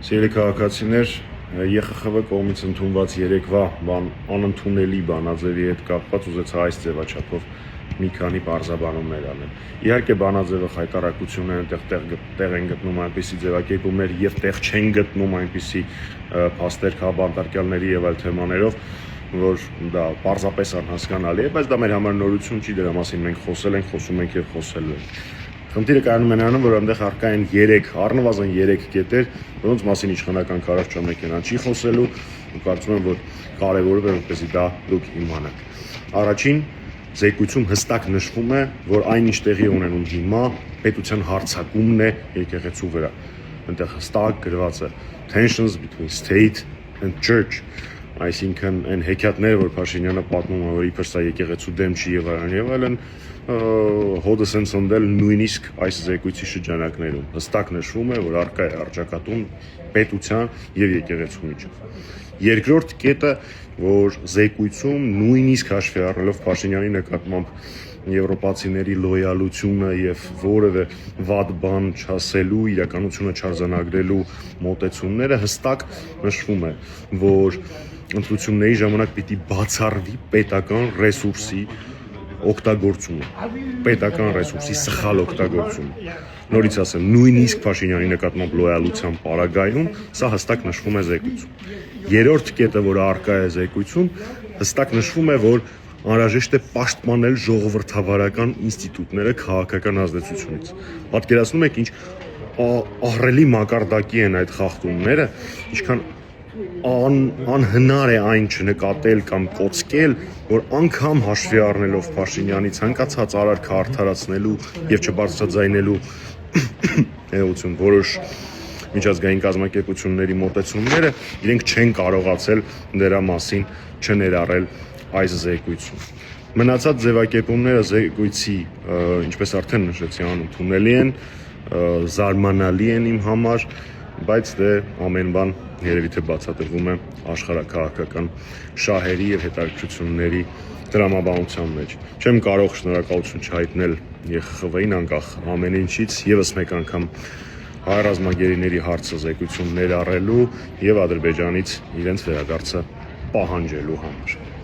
Սիրելի քաղաքացիներ, ԵԽԽՎ կողմից ընդունված երեկվա անընդունելի բանաձևի հետ կապված ուզեցա այս ձևաչափով մի քանի պարզաբանումներ անել։ Իհարկե բանաձևը խայտարակություն է, տեղ են գտնում այնպիսի ձևակերպումներ եւ տեղ չեն գտնում այնպիսի փաստեր քաղաքապետարների եւ այլ թեմաներով, որ դա պարզապես անհասկանալի է, բայց դա մեր համար նորություն չի, դրա մասին մենք խոսել ենք, խոսում ենք եւ խոսելու ենք։ Խնդիրը կայանում է նրանում, որ այնտեղ առկա են առնվազն 3 կետեր, որոնց մասին իշխանական քարոզչամեքենան չի խոսելու, ու կարծում եմ, որ կարևոր է, որպեսզի դա դուք իմանաք։ Առաջին զեկույցում հստակ նշվում է, որ այն ինչ տեղի ունենում հիմա պետության հարձակումն է եկեղեցու վրա։ Այնտեղ հստակ գրված է tensions between state and church, այսինքն այն հեքիաթները, որ Փաշինյանը պատմում է, որ իբր սա եկեղեցու դեմ չի եւ այլն, հոդը սենց ընդել նույնիսկ այս զեկույցի շրջանակներում հստակ նշվում է, որ առկա է առճակատում պետության եւ եկեղեցու միջեւ։ Երկրորդ կետը, որ զեկույցում նույնիսկ հաշվի առնելով Փաշինյանի նկատմամբ եվրոպացիների լոյալությունը եւ որևէ վատ բան չասելու, իրականությունը չարձանագրելու մոտեցումները հստակ նշվում է, որ ընտրությունների ժամանակ պիտի բացառվի պետական ռեսուրսի օգտագործումը, պետական ռեսուրսի սխալ օգտագործումը։ Նորից ասեմ, նույնիսկ Փաշինյանի նկատմամբ լոյալության պարագայում սա հստակ նշվում է զեկույցում։ Երրորդ կետը, որը առկա է զեկույցում, հստակ նշվում է, որ անհրաժեշտ է պաշտպանել ժողովրդավարական ինստիտուտները քաղաքական ազդեցությունից։ Պատկերացնում եք, ինչ ահռելի մակարդակի են այդ խախտումները, ինչքան անհնար է այն չնկատել կամ կոծկել, որ անգամ հաշվի առնելով Փաշինյանի ցանկացած արարքը արդարացնելու եւ չբարձրաձայնելու էություն որոշ միջազգային կազմակերպությունների մոտեցումները, իրենք չեն կարողացել դրա մասին չներառել այս զեկույցում։ Մնացած ձևակերպումները զեկույցի, ինչպես արդեն նշեցի, անընդունելի են, զարմանալի են իմ համար, բայց դե ամեն բան երևի թե բացատրվում է աշխարհաքաղաքական շահերի եւ հետաքրքրությունների տրամաբանության մեջ։ Չեմ կարող շնորհակալություն չհայտնել ԵԽԽՎ-ին անկախ ամեն ինչից եւս մեկ անգամ հայ ռազմագերիների հարցը զեկույցում ներառելու եւ Ադրբեջանից իրենց վերադարձը պահանջելու համար։